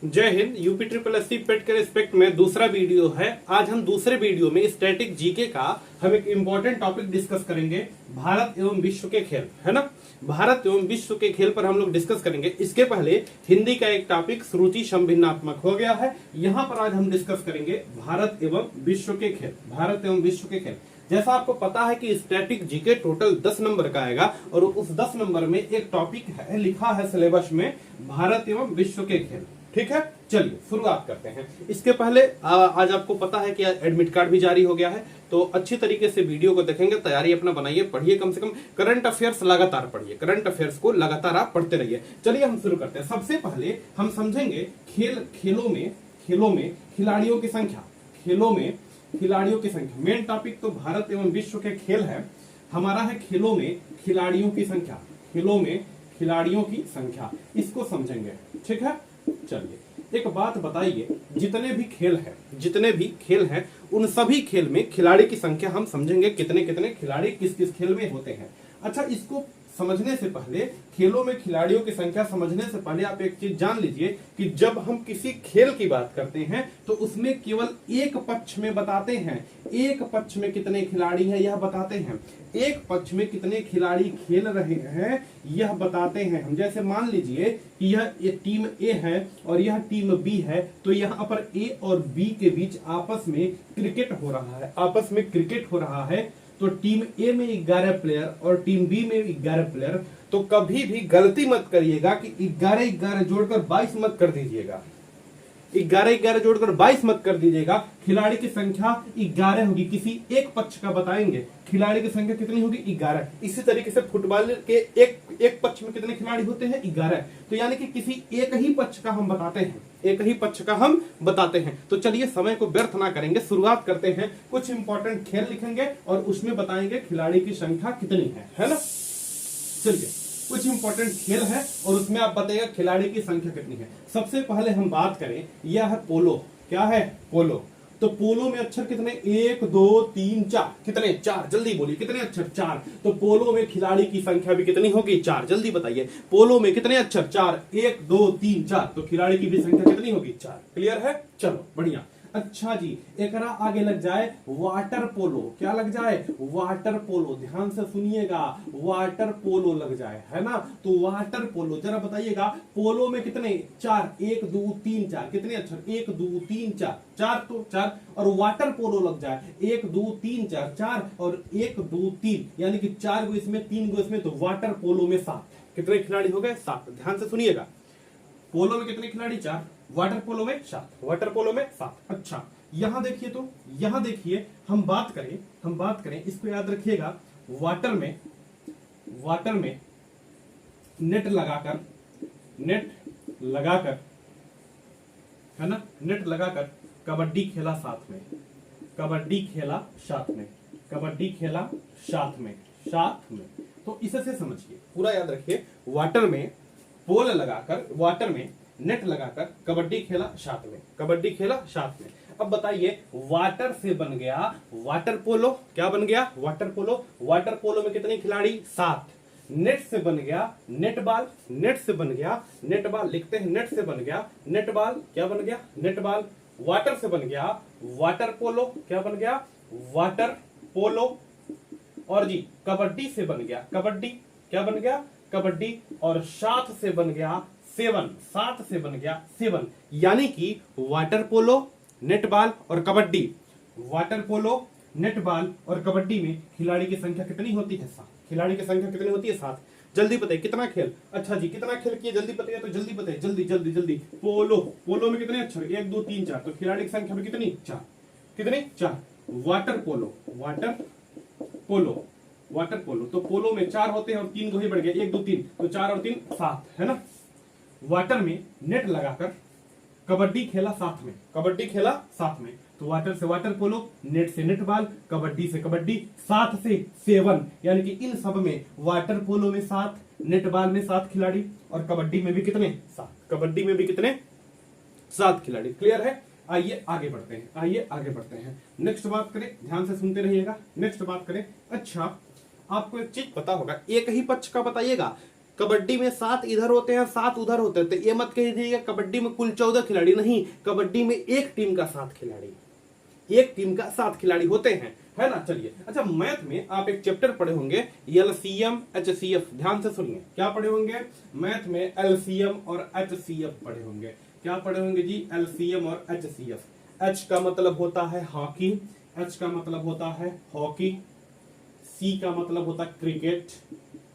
जय Hind. UP triple SC पेट के respect में दूसरा वीडियो है। आज हम दूसरे वीडियो में स्टैटिक जीके का हम एक इम्पोर्टेंट टॉपिक डिस्कस करेंगे, भारत एवं विश्व के खेल, है ना। भारत एवं विश्व के खेल पर हम लोग डिस्कस करेंगे। इसके पहले हिंदी का एक टॉपिक श्रुति समभिन्नात्मक हो गया है। यहाँ पर आज हम डिस्कस करेंगे भारत एवं विश्व के खेल, भारत एवं विश्व के खेल। जैसा आपको पता है कि स्टैटिक जीके टोटल 10 नंबर का आएगा और उस 10 नंबर में एक टॉपिक है, लिखा है सिलेबस में, भारत एवं विश्व के खेल। ठीक है, चलिए शुरुआत करते हैं। इसके पहले आज आपको पता है कि एडमिट कार्ड भी जारी हो गया है, तो अच्छी तरीके से वीडियो को देखेंगे, तैयारी अपना बनाइए, पढ़िए, कम से कम करंट अफेयर्स लगातार पढ़िए, करंट अफेयर्स को लगातार आप पढ़ते रहिए। चलिए हम शुरू करते हैं। सबसे पहले हम समझेंगे खेलों में खिलाड़ियों की संख्या, खेलों में खिलाड़ियों की संख्या। मेन टॉपिक तो भारत एवं विश्व के खेल है, हमारा है खेलों में खिलाड़ियों की संख्या, खेलों में खिलाड़ियों की संख्या, इसको समझेंगे। ठीक है, चलिए एक बात बताइए, जितने भी खेल हैं उन सभी खेल में खिलाड़ी की संख्या हम समझेंगे, कितने कितने खिलाड़ी किस किस खेल में होते हैं। अच्छा, इसको समझने से पहले, खेलों में खिलाड़ियों की संख्या समझने से पहले आप एक चीज जान लीजिए कि जब हम किसी खेल की बात करते हैं तो उसमें केवल एक पक्ष में बताते हैं, एक पक्ष में कितने खिलाड़ी हैं यह बताते हैं, एक पक्ष में कितने खिलाड़ी खेल रहे हैं यह बताते हैं हम। जैसे मान लीजिए कि यह टीम ए है और यह टीम बी है, तो यहाँ पर ए और बी के बीच आपस में क्रिकेट हो रहा है, आपस में क्रिकेट हो रहा है। तो टीम ए में 11 प्लेयर और टीम बी में 11 प्लेयर, तो कभी भी गलती मत करिएगा कि 11-11 जोड़कर 22 मत कर दीजिएगा, 11-11 जोड़कर 22 मत कर दीजिएगा। खिलाड़ी की संख्या 11 होगी, किसी एक पक्ष का बताएंगे, खिलाड़ी की संख्या कितनी होगी, 11। इसी तरीके से फुटबॉल के एक पक्ष में कितने खिलाड़ी होते हैं, 11। तो यानी कि किसी एक ही पक्ष का हम बताते हैं, एक ही पक्ष का हम बताते हैं। तो चलिए समय को व्यर्थ ना करेंगे, शुरुआत करते हैं। कुछ इंपॉर्टेंट खेल लिखेंगे और उसमें बताएंगे खिलाड़ी की संख्या कितनी है ना। चलिए कुछ इंपॉर्टेंट खेल है और उसमें आप बताइएगा खिलाड़ी की संख्या कितनी है। सबसे पहले हम बात करें, यह है पोलो। क्या है, पोलो। तो पोलो में अक्षर कितने, 1 2 3 4, कितने, 4। जल्दी बोलिए, कितने अक्षर, 4। तो पोलो में खिलाड़ी की संख्या भी कितनी होगी, 4। जल्दी बताइए, पोलो में कितने अक्षर, 4। 1 2 3 4, तो खिलाड़ी की भी संख्या कितनी होगी, 4। क्लियर है, चलो बढ़िया। अच्छा जी, एक आगे लग जाए वाटर पोलो। क्या लग जाए, वाटर पोलो। ध्यान से सुनिएगा, वाटर पोलो लग जाए, है ना। तो वाटर पोलो जरा बताइएगा, पोलो में कितने, 4। 1 2 3 4, कितने अक्षर, 1 2 3 4, 4 तो 4। और वाटर पोलो लग जाए 1 2 3 4, 4 और 1 2 3, यानी कि 4 गो इसमें 3 गो इसमें, तो वाटर पोलो में 7। कितने खिलाड़ी हो गए, 7। ध्यान से सुनिएगा, पोलो में कितने खिलाड़ी, 4, वाटर पोलो में 7, वाटर पोलो में 7। अच्छा, यहां देखिए, तो यहां देखिए, हम बात करें, इसको याद रखिएगा, वाटर में नेट लगाकर, है ना, नेट लगाकर कबड्डी खेला साथ में, साथ में। तो इससे समझिए, पूरा याद रखिए, वाटर में पोल लगाकर, वाटर में नेट लगाकर कबड्डी खेला साथ में, अब बताइए, वाटर से बन गया वाटर पोलो। क्या बन गया, वाटर पोलो। वाटर पोलो में कितने खिलाड़ी, 7। नेट से बन गया नेट बॉल, लिखते हैं, नेट से बन गया नेट बॉल। क्या बन गया, नेट बॉल। वाटर से बन गया वाटर पोलो। क्या बन गया, वाटर पोलो। और जी कबड्डी से बन गया कबड्डी। क्या बन गया, कबड्डी। और साथ से बन गया 7, यानी कि वाटर पोलो, नेट बॉल और kabaddi, water polo, net ball और कबड्डी में खिलाड़ी की संख्या कितनी होती है, 7। खिलाड़ी की संख्या कितनी होती है, 7। जल्दी बताइए कितना खेल, अच्छा जी कितना खेल किए, जल्दी बताइए, तो जल्दी बताइए, जल्दी। पोलो में कितने अक्षर, 1 2 3 4, तो खिलाड़ी की संख्या भी कितनी, 4। कितनी, 4। वाटर पोलो, तो पोलो में 4 होते हैं और 3 गो ही बढ़ गए, 1 2 3, तो 4 और 3 7, है ना। वाटर में नेट लगाकर कबड्डी खेला साथ में, तो वाटर से वाटर पोलो, नेट से नेट बॉल, कबड्डी से कबड्डी, साथ से 7, यानी कि इन सब में वाटर पोलो में 7, नेट बॉल में 7 खिलाड़ी और कबड्डी में भी कितने, 7 खिलाड़ी। क्लियर है, आइए आगे बढ़ते हैं। नेक्स्ट बात करें, ध्यान से सुनते रहिएगा। नेक्स्ट बात करें, अच्छा आपको एक चीज पता होगा, एक ही पक्ष का बताइएगा, कबड्डी में 7 इधर होते हैं 7 उधर होते हैं, तो ये मत कहिएगा कबड्डी में कुल 14 खिलाड़ी, नहीं, कबड्डी में एक टीम का 7 खिलाड़ी, एक टीम का 7 खिलाड़ी होते हैं, है ना। चलिए, अच्छा मैथ में आप एक चैप्टर पढ़े होंगे एलसीएम एचसीएफ, ध्यान से सुनिए, क्या पढ़े होंगे मैथ में, एलसीएम और एचसीएफ पढ़े होंगे। क्या पढ़े होंगे जी, एलसीएम और एचसीएफ। एच का मतलब होता है हॉकी, एच का मतलब होता है हॉकी, सी का मतलब होता है क्रिकेट,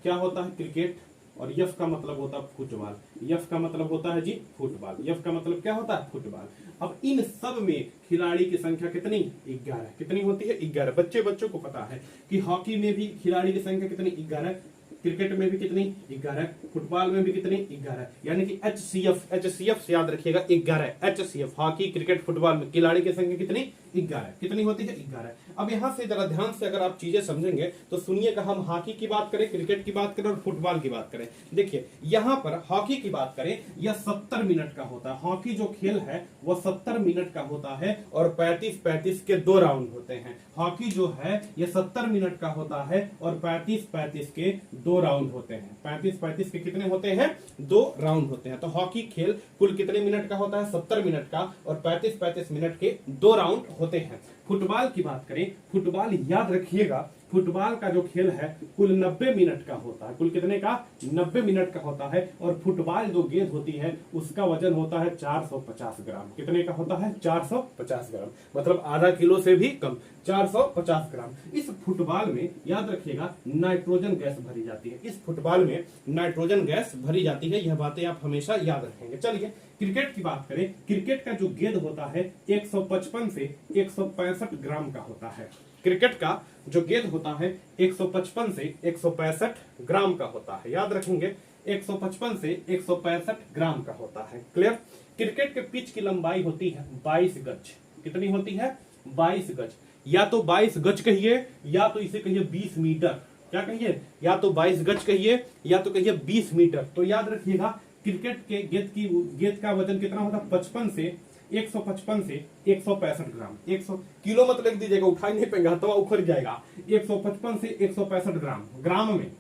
क्या होता है क्रिकेट, और यफ का मतलब होता है फुटबॉल, यफ का मतलब होता है जी फुटबॉल, यफ का मतलब क्या होता है फुटबॉल। अब इन सब में खिलाड़ी की संख्या कितनी, 11, कितनी होती है 11। बच्चों को पता है कि हॉकी में भी खिलाड़ी की संख्या कितनी, 11, क्रिकेट में भी कितनी 11, फुटबॉल में भी कितनी 11, यानी कि एचसीएफ, एचसीएफ से याद रखिएगा 11, एचसीएफ हॉकी क्रिकेट फुटबॉल में खिलाड़ी की संख्या कितनी 11, कितनी होती है 11। अब यहां से जरा ध्यान से अगर आप चीजें समझेंगे तो सुनिएगा, हम हॉकी की बात करें, क्रिकेट की बात करें और फुटबॉल की बात करें। देखिए यहां पर हॉकी की बात करें, यह 70 मिनट का होता है, हॉकी जो खेल है वह 70 मिनट का होता है और 35-35 के 2 राउंड होते हैं। हॉकी जो है यह 70 मिनट का होता है और 35-35 के 2 राउंड होते हैं, 35-35 के कितने होते हैं 2 राउंड होते हैं। तो हॉकी खेल कुल कितने मिनट का होता है, 70 मिनट का, और 35-35 मिनट के 2 राउंड होते हैं। फुटबॉल की बात करें, फुटबॉल याद रखिएगा, फुटबॉल का जो खेल है कुल 90 मिनट का होता है, कुल कितने का 90 मिनट का होता है, और फुटबॉल जो गेंद होती है उसका वजन होता है 450 ग्राम, कितने का होता है 450 ग्राम, मतलब आधा किलो से भी कम, 450 ग्राम। इस फुटबॉल में याद रखिएगा नाइट्रोजन गैस भरी जाती है, इस फुटबॉल में नाइट्रोजन गैस भरी जाती है, यह बातें आप हमेशा याद रखेंगे। चलिए क्रिकेट की बात करें, क्रिकेट का जो गेंद होता है 155 से 165 ग्राम का होता है, क्रिकेट का जो गेंद होता है 155 से 165 ग्राम का होता है, याद रखेंगे 155 से 165 ग्राम का होता है, क्लियर। क्रिकेट के पिच की लंबाई होती है 22 गज, कितनी होती है 22 गज, या तो 22 गज कहिए या तो इसे कहिए 20 मीटर, क्या कहिए, या तो 22 गज कहिए या तो कहिए 20 मीटर। तो याद रखिएगा क्रिकेट के गेंद का वजन कितना होता है 155 से 165 ग्राम, 100 किलो मत लिख दीजिएगा, उठा नहीं पाएंगे, हथवा उखड़ जाएगा। 155 से 165 ग्राम, ग्राम में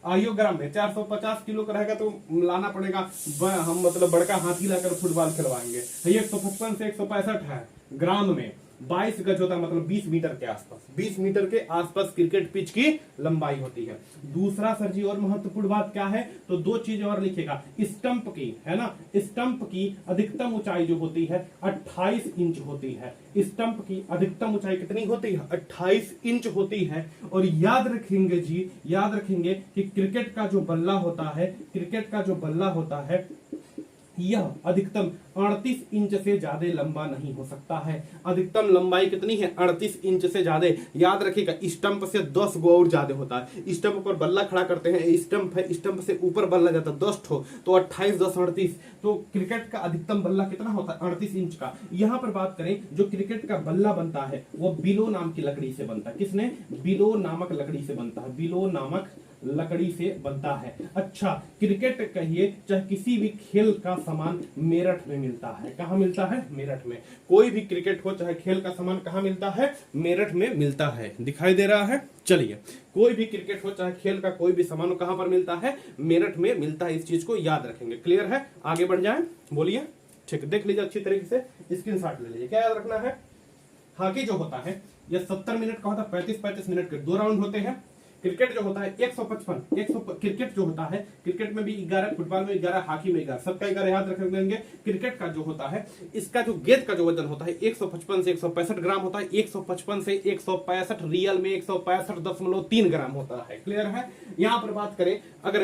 आइयो, ग्राम में 450 किलो का रहेगा तो लाना पड़ेगा, हम मतलब बड़का हाथी लाकर फुटबॉल खिलवाएंगे। 155 से 165 है ग्राम में, 22 गज होता है, मतलब 20 मीटर के आसपास, 20 मीटर के आसपास क्रिकेट पिच की लंबाई होती है। दूसरा सर जी और महत्वपूर्ण बात क्या है, तो 2 चीजें और लिखेगा, स्टंप की, है ना, स्टंप की अधिकतम ऊंचाई जो होती है 28 इंच होती है, स्टंप की अधिकतम ऊंचाई कितनी होती है 28 इंच होती है। और याद रखेंगे जी, याद रखेंगे कि क्रिकेट का जो बल्ला होता है, क्रिकेट का जो बल्ला होता है यह अधिकतम 38 इंच से ज्यादा लंबा नहीं हो सकता है। अधिकतम लंबाई कितनी है 38 इंच से ज्यादा। याद रखिएगा स्टंप से 10 गो और ज्यादा होता है, स्टंप पर बल्ला खड़ा करते हैं, स्टंप है, स्टंप से ऊपर बल्ला जाता है 10 ठो, तो 28 10 38, तो क्रिकेट का अधिकतम बल्ला कितना होता है 38 इंच का। यहाँ पर बात करें, जो क्रिकेट का बल्ला बनता है वो बिलो नाम की लकड़ी से बनता है, किसने, बिलो नामक लकड़ी से बनता है, बिलो नामक लकड़ी से बनता है। अच्छा, क्रिकेट कहिए चाहे किसी भी खेल का सामान मेरठ में मिलता है, कहाँ मिलता है मेरठ में। कोई भी क्रिकेट हो चाहे खेल का सामान कहाँ मिलता है मेरठ में मिलता है, दिखाई दे रहा है। चलिए, कोई भी क्रिकेट हो चाहे खेल का कोई भी सामान कहाँ पर मिलता है मेरठ में मिलता है, इस चीज को याद रखेंगे। क्लियर है, आगे बढ़ जाए, बोलिए। ठीक, देख लीजिए अच्छी तरीके से, स्क्रीनशॉट ले लीजिए। क्या याद रखना है, हॉकी जो होता है यह 70 मिनट का होता है, 35-35 मिनट के 2 राउंड होते हैं। क्रिकेट जो होता है 155, क्रिकेट जो होता है, क्रिकेट में भी 11, फुटबॉल में 11, हॉकी में 11, सबका 11 याद रखेंगे। क्रिकेट का जो होता है, इसका जो गेंद का जो वजन होता है 155 से 165 ग्राम होता है, 155 से 165 रियल में 165.3 ग्राम होता है। क्लियर है। यहाँ पर बात करें, अगर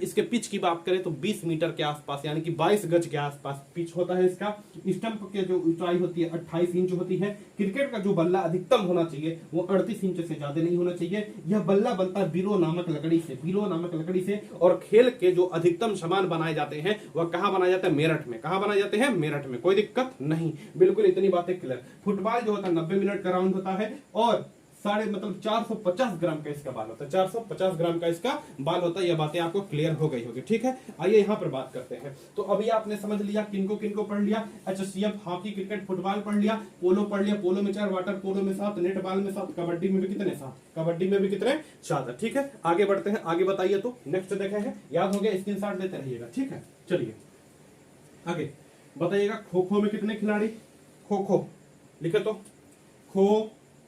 इसके पिच की बात करें तो 20 मीटर के आसपास, यानी कि 22 गज के आसपास पिच होता है इसका। स्टंप की जो ऊंचाई होती है 28 इंच होती है। क्रिकेट का जो बल्ला अधिकतम होना चाहिए वो 38 इंच से ज्यादा नहीं होना चाहिए। यह बल्ला बनता है बिलो नामक लकड़ी से, बिलो नामक लकड़ी से। और खेल के जो अधिकतम सामान बनाए जाते हैं वह कहाँ बनाए जाते हैं मेरठ में, कहाँ बनाए जाते हैं मेरठ में, कोई दिक्कत नहीं, बिल्कुल इतनी बातें क्लियर। फुटबॉल जो होता है 90 मिनट का राउंड होता है और साढ़े मतलब 450 ग्राम का इसका बाल होता है, 450 ग्राम का इसका बाल होता है। ये बातें आपको क्लियर हो गई होगी, ठीक है। आइए यहाँ पर बात करते हैं। तो अभी आपने समझ लिया किनको किनको पढ़ लिया, HCF, हॉकी, क्रिकेट, फुटबॉल पढ़ लिया, पोलो पढ़ लिया, पोलो में 4, वाटर पोलो में 7, नेट बॉल में 7, कबड्डी में भी कितने 7, कबड्डी में भी कितने 4, ठीक है। आगे बढ़ते हैं, आगे बताइए। तो नेक्स्ट देखे हैं, याद हो गया, स्क्रीनशॉट लेते रहिएगा, ठीक है। चलिए आगे बताइएगा, खो खो में कितने खिलाड़ी, खो खो लिखे तो, खो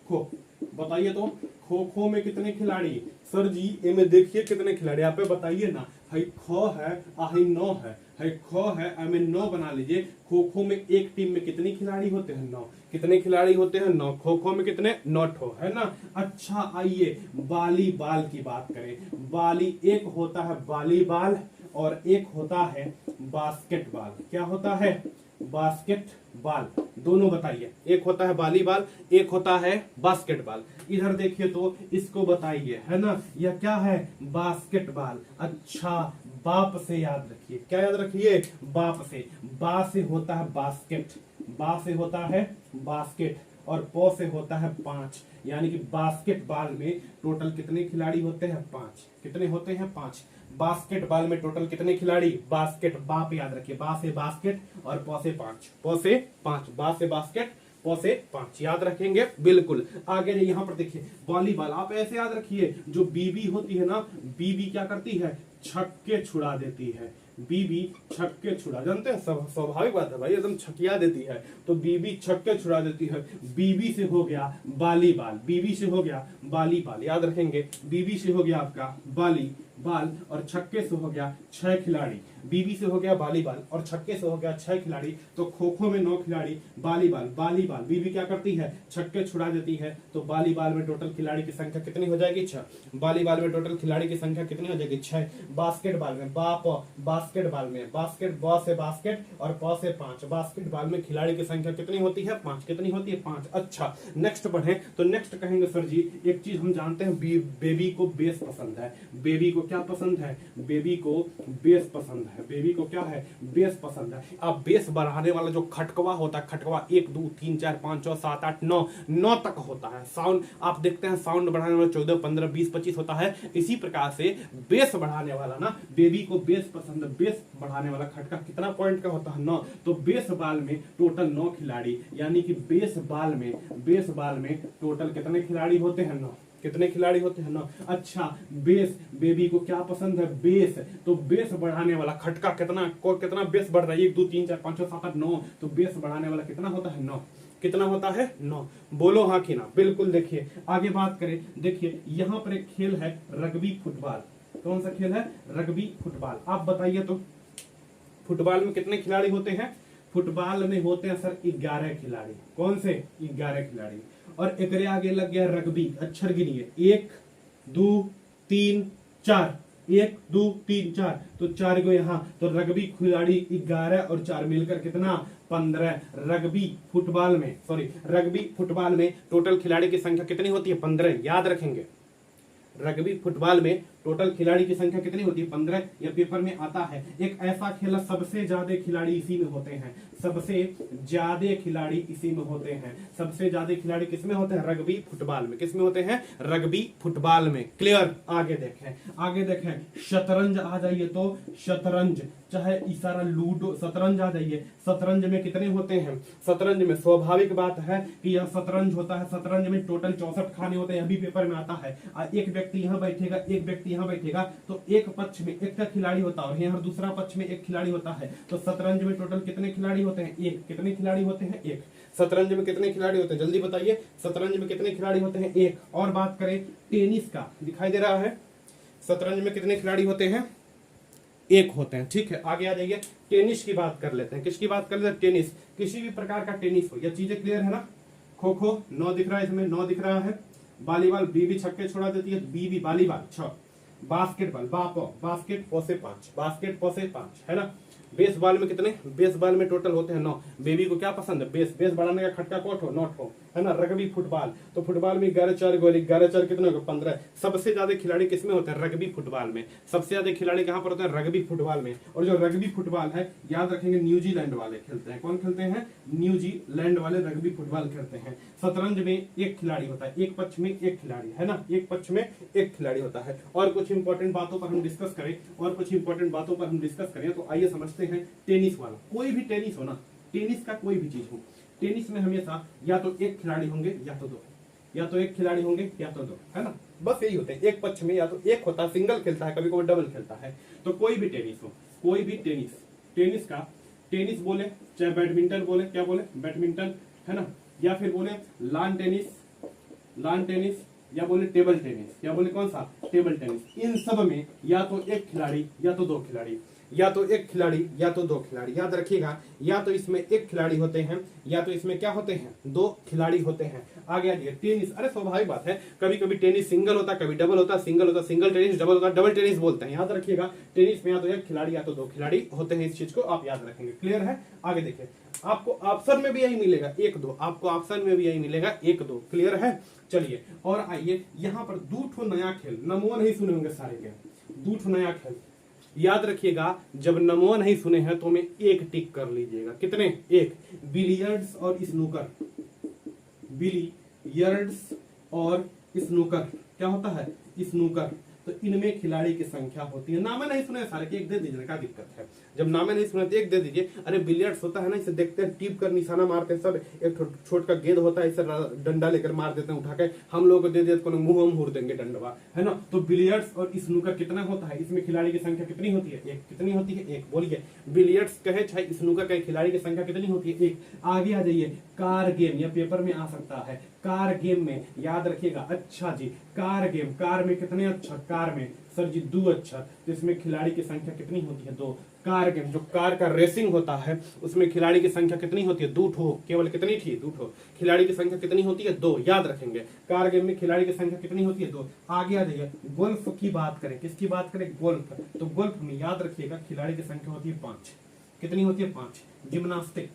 खो बताइए तो, खो खो में कितने खिलाड़ी सर जी, ए में देखिए कितने खिलाड़ी, आप बताइए ना। है खो है, आही 9 है खो है, में 9 बना लीजिए। खो खो में एक टीम में कितने खिलाड़ी होते हैं, 9। कितने खिलाड़ी होते हैं, 9। खो खो में कितने, 9 ठो, है ना। अच्छा आइए वॉलीबॉल की बात करें। वाली एक होता है वॉलीबॉल और एक होता है बास्केटबॉल। क्या होता है, बास्केटबॉल। दोनों बताइए, एक होता है वॉलीबॉल, एक होता है बास्केटबॉल। इधर देखिए तो इसको बताइए, है ना। यह क्या है, बास्केटबॉल। अच्छा बाप से याद रखिए, क्या याद रखिए, बाप से। बा से होता है बास्केट, बा से होता है बास्केट और पो से होता है 5, यानी कि बास्केटबॉल में टोटल कितने खिलाड़ी होते हैं, 5। कितने होते हैं, 5। बास्केटबॉल में टोटल कितने खिलाड़ी, बास्केट, बाप याद रखिए, बा से बास्केट और पो से 5, पो से 5, बा से बास्केट, पो से 5, याद रखेंगे बिल्कुल। आगे यहाँ पर देखिए वॉलीबॉल, आप ऐसे याद रखिए, जो बीबी होती है ना, बीबी क्या करती है, छक्के छुड़ा देती है। बीबी छक्के छुड़ा, जानते हैं, सब स्वाभाविक बात है भाई, एकदम छकिया देती है। तो बीबी छक्के छुड़ा देती है। बीबी से हो गया वॉलीबॉल, बीबी से हो गया वॉलीबॉल, याद रखेंगे। बीबी से हो गया आपका वॉलीबॉल और छक्के से हो गया 6 खिलाड़ी। बीबी से हो गया वॉलीबॉल और छक्के से हो गया 6 खिलाड़ी। तो खो खो में 9 खिलाड़ी, वॉलीबॉल, वॉलीबॉल बीबी क्या करती है, छक्के छुड़ा देती है। तो वॉलीबॉल में टोटल खिलाड़ी की संख्या कितनी हो जाएगी, 6। वॉलीबॉल में टोटल खिलाड़ी की संख्या कितनी हो जाएगी, 6। बास्केटबॉल में बास्केटबॉल में बास्केट, बॉ से बास्केट और पौ से 5, बास्केटबॉल में खिलाड़ी की संख्या कितनी होती है, 5। कितनी होती है, 5। अच्छा नेक्स्ट बढ़े तो नेक्स्ट कहेंगे सर जी, एक चीज हम जानते हैं, बेबी को बेस पसंद है। बेबी को क्या पसंद है, बेबी को बेस पसंद है। बेबी को क्या है, बेस पसंद है। अब बेस बढ़ाने वाला जो खटकवा होता है, खटकवा 1 2 3 4 5 6 7 8 9 तक होता है। साउंड आप देखते हैं, साउंड बढ़ाने वाला 14 15 20 25 होता है। इसी प्रकार से बेस बढ़ाने वाला ना, बेबी को बेस पसंद है, बेस बढ़ाने वाला खटका कितना पॉइंट का होता है, 9। तो बेस बॉल में टोटल 9 खिलाड़ी, यानी कि बेस बॉल में टोटल कितने खिलाड़ी होते हैं, 9। कितने खिलाड़ी होते हैं, 9। अच्छा बेस, बेबी को क्या पसंद है, बेस। तो बेस बढ़ाने वाला खटका कितना बेस बढ़ रहा है, 1 2 3 4 5 6 7 8 9। तो बेस बढ़ाने वाला कितना होता है, 9। कितना होता है, 9। बोलो हाँ कि ना, बिल्कुल। देखिए आगे बात करें, देखिए यहाँ पर एक खेल है रग्बी फुटबॉल। कौन सा खेल है, रग्बी फुटबॉल। आप बताइए तो फुटबॉल में कितने खिलाड़ी होते हैं, फुटबॉल में होते हैं सर 11 खिलाड़ी। कौन से, 11 खिलाड़ी। और एकरे आगे लग गया रग्बी, अक्षर गिनिए, 1 2 3 4, 1 2 3 4, तो 4 को यहाँ। तो रग्बी खिलाड़ी 11 और 4 मिलकर कितना, 15। रग्बी फुटबॉल में टोटल खिलाड़ी की संख्या कितनी होती है, 15, याद रखेंगे। रग्बी फुटबॉल में टोटल खिलाड़ी की संख्या कितनी होती है, 15। यह पेपर में आता है। एक ऐसा खेल, सबसे ज्यादा खिलाड़ी इसी में होते हैं, सबसे ज्यादा खिलाड़ी इसी में होते हैं। सबसे ज्यादा खिलाड़ी किसमें होते हैं, रग्बी फुटबॉल में। किसमें होते हैं, रग्बी फुटबॉल में। क्लियर। आगे देखें शतरंज आ जाइए तो, शतरंज चाहे इशारा लूडो, शतरंज आ जाइए। शतरंज में कितने होते हैं, शतरंज में स्वाभाविक बात है कि यह शतरंज होता है। शतरंज में टोटल 64 खाने होते हैं, अभी पेपर में आता है। एक व्यक्ति यहाँ बैठेगा, एक व्यक्ति यहाँ बैठेगा, तो एक पक्ष में एक का खिलाड़ी होता है और यहाँ दूसरा पक्ष में एक खिलाड़ी होता है। तो शतरंज में टोटल कितने खिलाड़ी होते हैं, 1। कितने खिलाड़ी होते हैं, 1। शतरंज में कितने खिलाड़ी होते हैं, जल्दी बताइए। शतरंज में कितने खिलाड़ी होते हैं, 1। और बात करें टेनिस का, दिखाई दे रहा है, शतरंज में कितने खिलाड़ी होते हैं, 1 होते हैं। ठीक है, आगे आ जाइए, टेनिस की बात कर लेते हैं। किसकी बात कर लेते हैं, टेनिस। किसी भी प्रकार का टेनिस हो, यह चीजें क्लियर है ना। खो खो 9 दिख रहा है, इसमें 9 दिख रहा है। वॉलीबॉल बीबी छक्के छोड़ा देती है, बीबी वॉलीबॉल 6। बास्केटबॉल, बास्केट पो से 5, बास्केट पो से 5, है ना। बेस बॉल में कितने, बेस बॉल में टोटल होते हैं 9। बेबी को क्या पसंद है, बेस, बेस बढ़ाने का खटका कोट हो, नॉट हो, है ना। रग्बी फुटबॉल, तो फुटबॉल में 11-4 गोल, 11-4 कितने हो गए 15। सबसे ज्यादा खिलाड़ी किसमें होते हैं, रग्बी फुटबॉल में। सबसे ज्यादा खिलाड़ी कहां पर होते हैं, रग्बी फुटबॉल में। और जो रग्बी फुटबॉल है याद रखेंगे न्यूजीलैंड वाले खेलते हैं। कौन खेलते हैं, न्यूजीलैंड वाले रग्बी फुटबॉल खेलते हैं। शतरंज में एक खिलाड़ी होता है, एक पक्ष में एक खिलाड़ी, है ना, एक पक्ष में एक खिलाड़ी होता है। और कुछ इंपॉर्टेंट बातों पर हम डिस्कस करें, और कुछ इंपॉर्टेंट बातों पर हम डिस्कस करें तो आइए समझते हैं टेनिस वाला। कोई भी टेनिस हो ना, टेनिस का कोई भी चीज हो, टेनिस में हमेशा या तो एक खिलाड़ी होंगे या तो दो, या तो एक खिलाड़ी होंगे या तो दो, है ना, बस यही होते हैं। एक पक्ष में या तो एक होता है, सिंगल खेलता है, कभी कभी डबल खेलता है। तो कोई भी टेनिस हो, कोई भी टेनिस, टेनिस का, टेनिस बोले चाहे बैडमिंटन बोले, क्या बोले, बैडमिंटन, है ना, या फिर बोले लॉन टेनिस, लॉन टेनिस, या बोले टेबल टेनिस, या बोले कौन सा, टेबल टेनिस। इन सब में या तो एक खिलाड़ी या तो दो खिलाड़ी, या तो एक खिलाड़ी या तो दो खिलाड़ी। याद रखिएगा, या तो इसमें एक खिलाड़ी होते हैं या तो इसमें क्या होते हैं, दो खिलाड़ी होते हैं। आगे आइए, टेनिस, अरे स्वाभाविक बात है, कभी कभी टेनिस सिंगल होता है, कभी डबल होता है, सिंगल होता है, सिंगल टेनिस, डबल होता है, डबल टेनिस बोलते हैं। याद रखिएगा, टेनिस में या तो एक खिलाड़ी या तो दो खिलाड़ी होते हैं, इस चीज को आप याद रखेंगे। क्लियर है। आगे देखिए, आपको ऑप्शन में भी यही मिलेगा, एक दो, आपको ऑप्शन में भी यही मिलेगा, एक दो। क्लियर है। चलिए और आइए यहाँ पर दूठो नया खेल, नमो नहीं सुने होंगे सारे के, दूठो नया खेल। याद रखिएगा, जब नमो नहीं सुने हैं तो में एक टिक कर लीजिएगा। कितने, एक। बिलियर्ड्स और स्नूकर, बिलियर्ड्स और स्नूकर, क्या होता है, स्नूकर। तो इनमें खिलाड़ी की संख्या होती है, नामे नहीं सुने सारे के एक दे दीजिए, क्या दिक्कत है। जब नामे नहीं सुने तो एक दे दीजिए। अरे बिलियर्ड्स होता है ना, इसे देखते हैं टीप कर निशाना मारते हैं सब, एक छोट का गेंद होता है, इसे डंडा लेकर मार देते हैं उठा के, हम लोग को दे देते को मुंह में हुर देंगे डंडवा, है ना। तो बिलियर्ड्स और स्नूकर कितना होता है, इसमें खिलाड़ी की संख्या कितनी होती है, एक। कितनी होती है, एक। बोलिए, बिलियर्ड्स कहे चाहे स्नूकर कहे, खिलाड़ी की संख्या कितनी होती है, एक। आगे आ जाइए, कार गेम, या पेपर में आ सकता है, कार गेम में याद रखिएगा। अच्छा जी, कार गेम, कार में कितने अक्षर, कार में सर जी 2 अक्षर, तो इसमें खिलाड़ी की संख्या कितनी होती है, 2। कार गेम, जो कार का रेसिंग होता है उसमें खिलाड़ी की संख्या कितनी होती है, 2 ठो, केवल कितनी थी, 2 ठो। खिलाड़ी की संख्या कितनी होती है, 2। याद रखेंगे, कार गेम में खिलाड़ी की संख्या कितनी होती है, 2। आगे आ जाइए, गोल्फ की बात करें, किसकी बात करें, गोल्फ। तो गोल्फ में याद रखिएगा खिलाड़ी की संख्या होती है 5। कितनी होती है, 5। जिम्नास्टिक,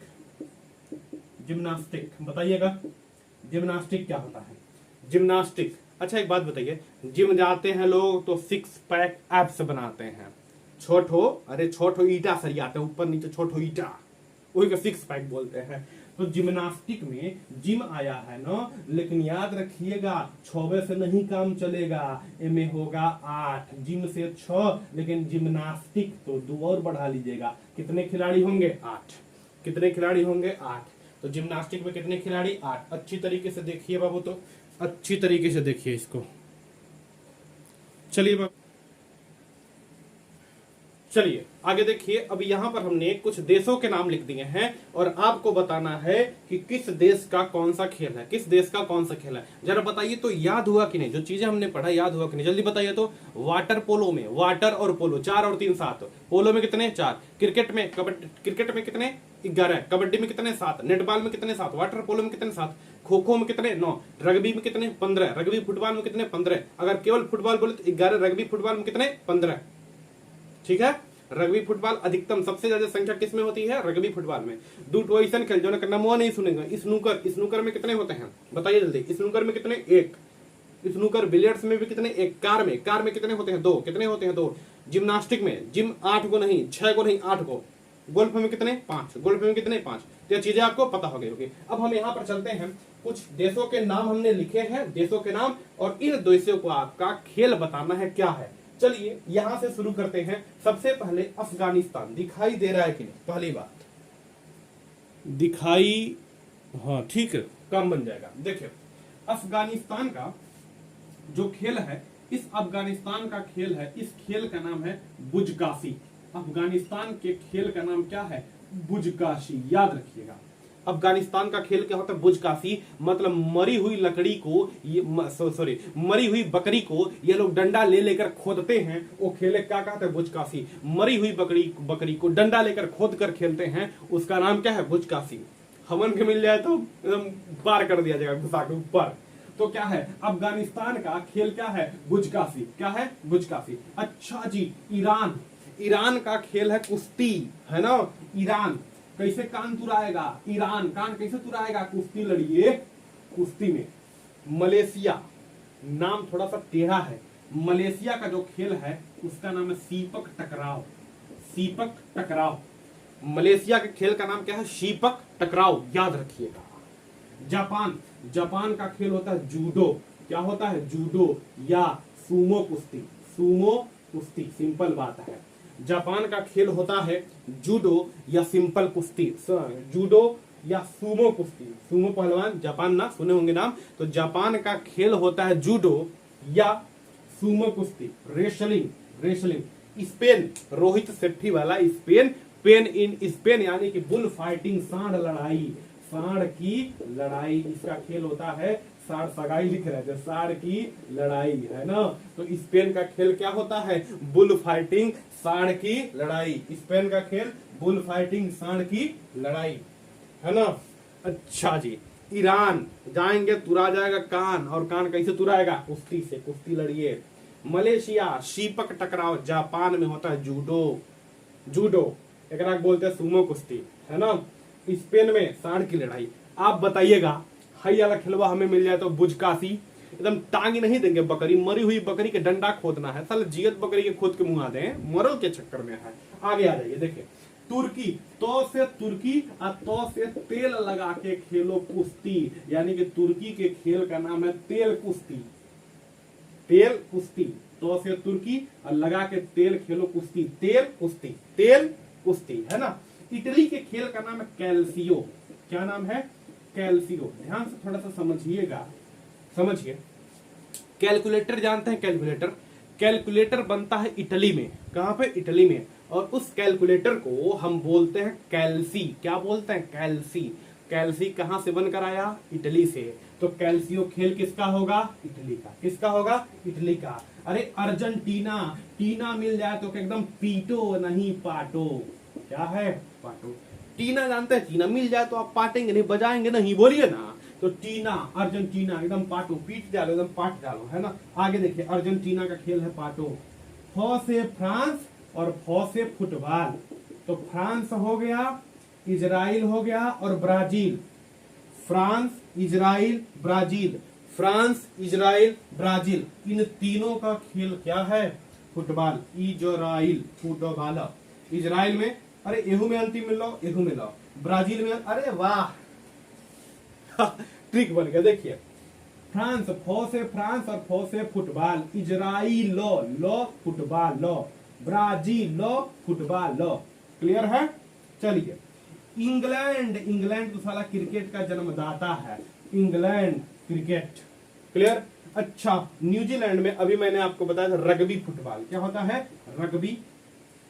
जिम्नास्टिक बताइएगा, जिम्नास्टिक क्या होता है, जिम्नास्टिक। अच्छा एक बात बताइए, जिम जाते हैं लोग तो 6 पैक एब्स बनाते हैं, छोटो, अरे छोटो ईटा सरियाते हैं, ऊपर नीचे छोटो ईटा, वही का 6 पैक बोलते हैं। तो जिम्नास्टिक में जिम आया है ना, लेकिन याद रखिएगा 6 से नहीं काम चलेगा, इनमें होगा 8। जिम से 6, लेकिन जिम्नास्टिक तो 2 और बढ़ा लीजिएगा। कितने खिलाड़ी होंगे, 8। कितने खिलाड़ी होंगे, 8। तो जिम्नास्टिक में कितने खिलाड़ी, 8। अच्छी तरीके से देखिए बाबू, तो अच्छी तरीके से देखिए इसको। चलिए बाबू, चलिए आगे देखिए। अब यहाँ पर हमने कुछ देशों के नाम लिख दिए हैं और आपको बताना है कि किस देश का कौन सा खेल है, किस देश का कौन सा खेल है। जरा बताइए तो, याद हुआ कि नहीं, जो चीजें हमने पढ़ा याद हुआ कि नहीं, जल्दी बताइए तो। वाटर पोलो में, वाटर और पोलो 4 और 3 7, पोलो में कितने, 4। क्रिकेट में, क्रिकेट में कितने, 11। कबड्डी में कितने, 7। नेटबॉल में कितने, 7। वाटर पोलो में कितने, 7। खो खो में कितने, 9। रग्बी में कितने, 15। रग्बी फुटबॉल में कितने, 15। अगर केवल फुटबॉल बोले तो 11। रग्बी फुटबॉल में कितने, 15। ठीक है। रग्बी फुटबॉल अधिकतम सबसे ज्यादा संख्या किस में होती है, रग्बी फुटबॉल में। दूठो ऐसा खेल जो ना नमो नहीं सुनेगा। स्नूकर, स्नूकर में कितने होते हैं बताइए जल्दी। स्नूकर में कितने, 1। स्नूकर। बिलियर्ड्स में भी कितने, 1। कार में कितने होते हैं, 2। कितने होते हैं, 2। जिम्नास्टिक में, जिम 8 को नहीं, 6 को नहीं, 8 को। गोल्फ में कितने, 5। गोल्फ में कितने, 5। तो ये चीजें आपको पता हो गई होगी। अब हम यहाँ पर चलते हैं, कुछ देशों के नाम हमने लिखे हैं, देशों के नाम, और इन देशों को आपका खेल बताना है क्या है। चलिए यहां से शुरू करते हैं। सबसे पहले अफगानिस्तान, दिखाई दे रहा है कि नहीं, पहली बात दिखाई, हाँ ठीक है, काम बन जाएगा। देखिए अफगानिस्तान का जो खेल है, इस अफगानिस्तान का खेल है, इस खेल का नाम है बुजकाशी। अफगानिस्तान के खेल का नाम क्या है, बुजकाशी। याद रखिएगा, अफगानिस्तान का खेल क्या होता है, बुजकाशी। मतलब मरी हुई लकड़ी को, सॉरी मरी हुई बकरी को ये लोग डंडा ले लेकर खोदते हैं, वो खेले क्या कहते हैं, बुजकाशी। मरी हुई बकरी को डंडा लेकर खोद कर खेलते हैं, उसका नाम क्या है, बुजकाशी। हमन के मिल जाए तो एकदम पार कर दिया जाएगा घुसा के ऊपर। तो क्या है, अफगानिस्तान का खेल क्या है, बुजकाशी। क्या है, बुजकाशी। अच्छा जी, ईरान, ईरान का खेल है कुश्ती, है ना। ईरान कैसे कान तुराएगा, ईरान कान कैसे तुराएगा, कुश्ती लड़िए कुश्ती में। मलेशिया, नाम थोड़ा सा टेढ़ा है, मलेशिया का जो खेल है उसका नाम है सीपक टकराव, सीपक टकराव। मलेशिया के खेल का नाम क्या है, सीपक टकराव, याद रखिएगा। जापान, जापान का खेल होता है जूडो, क्या होता है, जूडो या सूमो कुश्ती, सूमो कुश्ती, सिंपल बात है। जापान का खेल होता है जूडो या सिंपल कुश्ती, जूडो या सूमो कुश्ती। सूमो पहलवान जापान ना सुने होंगे नाम, तो जापान का खेल होता है जूडो या सूमो कुश्ती। Wrestling, wrestling Spain, Rohit Shetty वाला स्पेन, पेन इन स्पेन यानी कि बुल फाइटिंग, सांड लड़ाई, सांड की लड़ाई, इसका खेल होता है, सांड सगाई लिख रहे थे, सांड की लड़ाई, है ना। तो स्पेन का खेल क्या होता है, बुल फाइटिंग, सांड की लड़ाई। स्पेन का खेल बुल फाइटिंग, सांड की लड़ाई, है ना। अच्छा जी, ईरान जाएंगे तुरा जाएगा कान, और कान कैसे तुराएगा, कुश्ती से, कुश्ती लड़िए। मलेशिया सीपक टकराव, जापान में होता है जूडो, जूडो एक बोलते हैं सूमो कुश्ती, है ना। स्पेन में सांड की लड़ाई। आप बताइएगा हाई वाला खिलवा हमें मिल जाए तो बुजकासी, एकदम टांग नहीं देंगे बकरी, मरी हुई बकरी के डंडा खोदना है, साले जियत बकरी के खोद के मुंगा दें, मरल के चक्कर में है। आगे आ जाइए, देखिए तुर्की, तो से तुर्की और तो से तेल लगा के खेलो कुश्ती, यानी कि तुर्की के खेल का नाम है तेल कुश्ती, तेल कुश्ती। तो से तुर्की और लगा के तेल खेलो कुश्ती, तेल कुश्ती, तेल कुश्ती, है ना। इटली के खेल का नाम है कैल्सियो, क्या नाम है, कैल्सियो। ध्यान से थोड़ा सा समझिएगा, समझिए। कैलकुलेटर जानते हैं, कैलकुलेटर, कैलकुलेटर बनता है इटली में, कहां पे, इटली में। और उस कैलकुलेटर को हम बोलते हैं कैल्सी, क्या बोलते हैं, कैल्सी। कैल्सी कहां से बनकर आया, इटली से। तो कैल्सियो खेल किसका होगा, इटली का, किसका होगा, इटली का। अरे अर्जेंटीना, टीना मिल जाए तो एकदम पीटो नहीं पाटो, क्या है, पाटो। टीना जानते हैं, टीना मिल जाए तो आप पाटेंगे नहीं, बजाएंगे नहीं, बोलिए ना। तो टीना, अर्जेंटीना, एकदम पाटो, पीट डालो, एकदम पाट डालो, है ना। आगे देखिए, अर्जेंटीना का खेल है पाटो। फ से फ्रांस और फ से फुटबॉल। तो फ्रांस हो गया, इजराइल हो गया और Brazil. France, Israel, Brazil, France, Israel, Brazil, इन तीनों का खेल क्या है, फुटबॉल, इजराइल, फुटबॉल। इजराइल में, अरे एहू में अंतिम मिल लो, एहू में लो। ब्राजील में, अरे वाह ट्रिक बन गया। देखिए फ्रांस, फ से फ्रांस और फ से फुटबॉल। इजराइल लो फुटबॉल लो, ब्राजील लो फुटबॉल लो। क्लियर है। चलिए इंग्लैंड, इंग्लैंड तो साला क्रिकेट का जन्मदाता है, इंग्लैंड क्रिकेट। क्लियर। अच्छा न्यूजीलैंड में अभी मैंने आपको बताया था रग्बी फुटबॉल, क्या होता है, rugby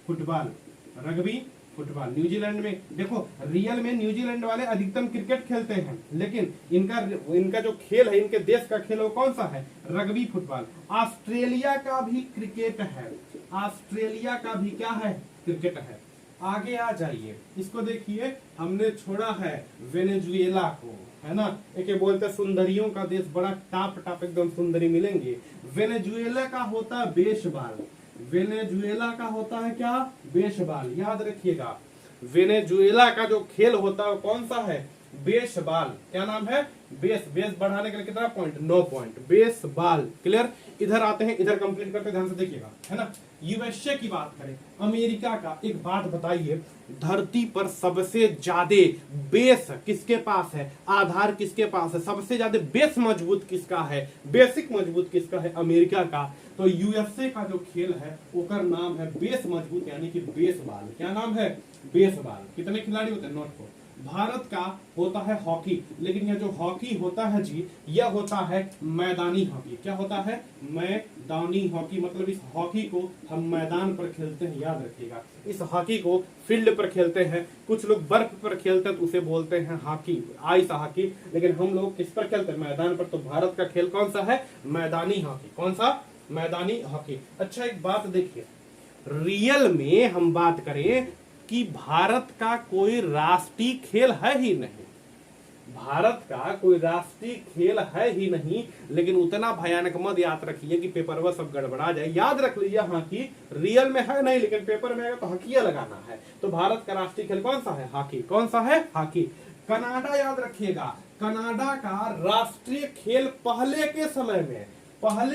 football, rugby football. New Zealand में देखो, रियल में न्यूजीलैंड वाले अधिकतम क्रिकेट खेलते हैं, लेकिन इनका जो खेल है, इनके देश का खेल वो कौन सा है, रग्बी फुटबॉल। ऑस्ट्रेलिया का भी क्रिकेट है, ऑस्ट्रेलिया का भी क्या है, क्रिकेट है। आगे आ जाइए, इसको देखिए, हमने छोड़ा है वेनेजुएला को, है ना। एक बोलते हैं सुंदरियों का देश, बड़ा टाप टाप एकदम सुंदरी मिलेंगे। वेनेजुएला का होता है बेसबॉल, वेनेजुएला का होता है क्या, बेसबॉल, याद रखिएगा। वेनेजुएला का जो खेल होता है कौन सा है, बेसबॉल। क्या नाम है, बेस, बेस बढ़ाने के लिए कितना पॉइंट, 9 पॉइंट, बेसबॉल। क्लियर। इधर आते हैं, इधर कंप्लीट करते हैं, ध्यान से देखिएगा, है ना। यूएसए की बात करें, अमेरिका का, एक बात बताइए, धरती पर सबसे ज्यादा बेस किसके पास है, आधार किसके पास है, सबसे ज्यादा बेस मजबूत किसका है, बेसिक मजबूत किसका है, अमेरिका का। तो यूएसए का जो खेल है ओकर नाम है बेस मजबूत, यानी कि बेसबॉल। क्या नाम है, बेसबॉल। कितने खिलाड़ी होते हैं, नोट को। भारत का होता है हॉकी, लेकिन यह जो हॉकी होता है जी, यह होता है मैदानी हॉकी। क्या होता है, मैदानी हॉकी, मतलब इस हॉकी को हम मैदान पर खेलते हैं, याद रखिएगा। इस हॉकी को फील्ड पर खेलते हैं, कुछ लोग बर्फ पर खेलते हैं तो उसे बोलते हैं हॉकी, आइस हॉकी, लेकिन हम लोग किस पर खेलते हैं, मैदान पर। तो भारत का खेल कौन सा है, मैदानी हॉकी। कौन सा, मैदानी हॉकी। अच्छा एक बात देखिए, रियल में हम बात करें कि भारत का कोई राष्ट्रीय खेल है ही नहीं, भारत का कोई राष्ट्रीय खेल है ही नहीं, लेकिन उतना भयानक मत याद रखिए कि पेपर में सब गड़बड़ा जाए। याद रख लीजिए हॉकी रियल में है नहीं, लेकिन पेपर में तो हॉकी लगाना है। तो भारत का राष्ट्रीय खेल कौन सा है? हॉकी। कौन सा है? हॉकी। कनाडा याद रखिएगा, कनाडा का राष्ट्रीय खेल पहले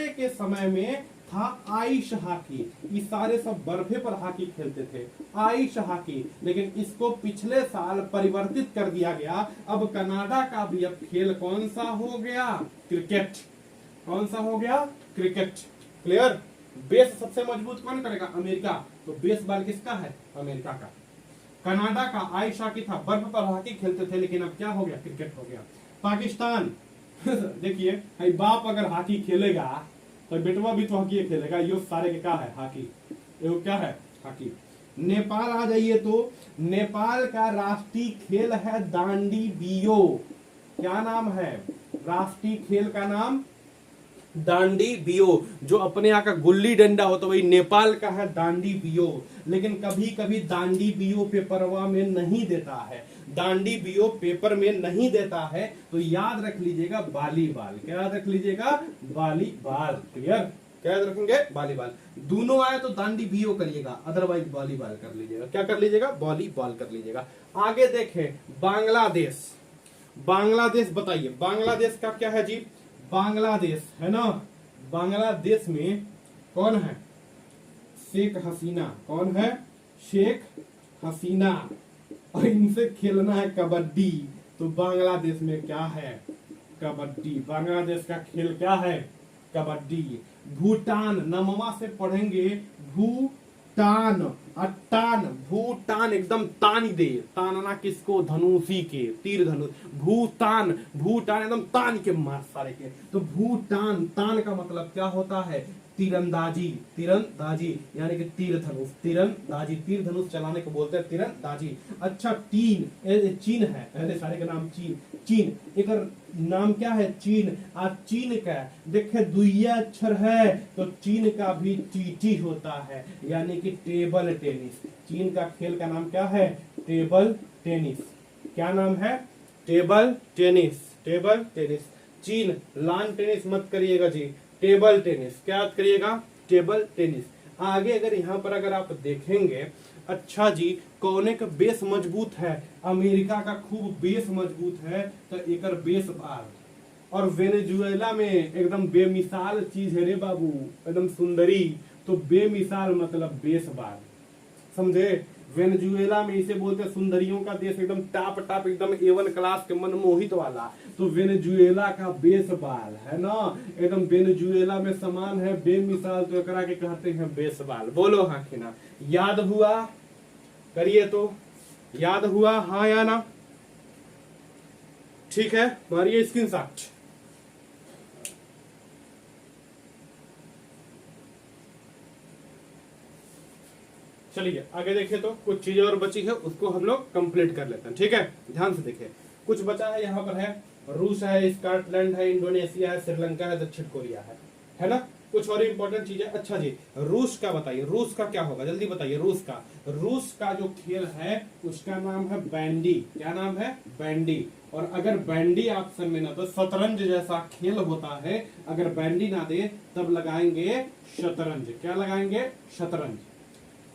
के समय में था आइस हॉकी। ये सारे सब बर्फे पर हॉकी खेलते थे, आइस हॉकी। लेकिन इसको पिछले साल परिवर्तित कर दिया गया। अब कनाडा का भी अब खेल कौन सा हो गया? क्रिकेट। कौन सा हो गया? क्रिकेट। क्लियर? बेस सबसे मजबूत कौन करेगा? अमेरिका। तो बेस बॉल किसका है? अमेरिका का। कनाडा का आइस हॉकी था, बर्फ पर हॉकी खेलते थे, लेकिन अब क्या हो गया? क्रिकेट हो गया। पाकिस्तान देखिए बाप अगर हॉकी खेलेगा तो बेटवा भी तो हॉकी खेलेगा। ये सारे के क्या है? हॉकी। ये क्या है? हॉकी। नेपाल आ जाइए तो नेपाल का राष्ट्रीय खेल है दांडी बियो। क्या नाम है राष्ट्रीय खेल का? नाम दांडी बियो। जो अपने यहाँ का गुल्ली डंडा होता वही नेपाल का है दांडी बियो। लेकिन कभी कभी दांडी बियो पेपरवा में नहीं देता है, दांडी बियो पेपर में नहीं देता है, तो याद रख लीजिएगा वॉलीबॉल। क्या याद रख लीजिएगा? वॉलीबॉल। क्लियर? क्या याद रखेंगे? वॉलीबॉल। दोनों आए तो दांडी बियो करिएगा, अदरवाइज वॉलीबॉल कर लीजिएगा। क्या कर लीजिएगा? वॉलीबॉल कर लीजिएगा। आगे देखें बांग्लादेश। बांग्लादेश बताइए, बांग्लादेश का क्या है जी? बांग्लादेश है ना, बांग्लादेश में कौन है? शेख हसीना। कौन है? शेख हसीना। और इनसे खेलना है कबड्डी। तो बांग्लादेश में क्या है? कबड्डी। बांग्लादेश का खेल क्या है? कबड्डी। भूटान, नमवा से पढ़ेंगे भूटान। अटान, भूटान एकदम तान दे, तानना किसको? धनुषी के, तीर धनुष। भूटान, भूटान एकदम तान के मार सारे के। तो भूटान, तान का मतलब क्या होता है? तीरंदाजी। तीरंदाजी यानी कि तीर धनुष। तीरंदाजी, तीर धनुष चलाने को बोलते हैं तीरंदाजी। अच्छा चीन है, पहले सारे का नाम चीन। चीन एक नाम क्या है? चीन। आज चीन का देखे दुइया अक्षर है तो चीन का भी चीटी होता है, यानी कि टेबल टेनिस। चीन का खेल का नाम क्या है? Table tennis. क्या नाम है? Table tennis. Table tennis. चीन लॉन टेनिस मत करिएगा जी, टेबल टेनिस। क्या याद करिएगा? Table tennis. आगे अगर यहाँ पर अगर आप देखेंगे, अच्छा जी कौने का बेस मजबूत है? अमेरिका का खूब बेस मजबूत है, तो एकर बेस बाल। और वेनेजुएला में एकदम बेमिसाल चीज है रे बाबू, एकदम सुंदरी। तो बेमिसाल मतलब बेस बाल, समझे? वेनेजुएला में इसे बोलते हैं सुंदरियों का देश, एकदम टॉप टॉप एकदम A1 क्लास के मनमोहित वाला। तो वेनेजुएला का बेसबॉल है ना, एकदम वेनेजुएला में समान है बेमिसाल, तो एकरा के कहते हैं बेसबॉल। बोलो हाँ कि ना? याद हुआ? करिए तो, याद हुआ हाँ या ना? ठीक है, मारिए स्क्रीनशॉट। चलिए आगे देखिए, तो कुछ चीजें और बची है उसको हम लोग कंप्लीट कर लेते हैं। ठीक है, ध्यान से देखिए। कुछ बचा है यहाँ पर है रूस है, स्कॉटलैंड है, इंडोनेशिया है, श्रीलंका है, दक्षिण कोरिया है ना? कुछ और इंपॉर्टेंट चीजें। अच्छा जी रूस का बताइए, रूस का क्या होगा? जल्दी बताइए। रूस का जो खेल है उसका नाम है बैंडी। क्या नाम है? बैंडी। और अगर बैंडी ऑप्शन में ना, तो शतरंज जैसा खेल होता है, अगर बैंडी ना दे तब लगाएंगे शतरंज। क्या लगाएंगे? शतरंज।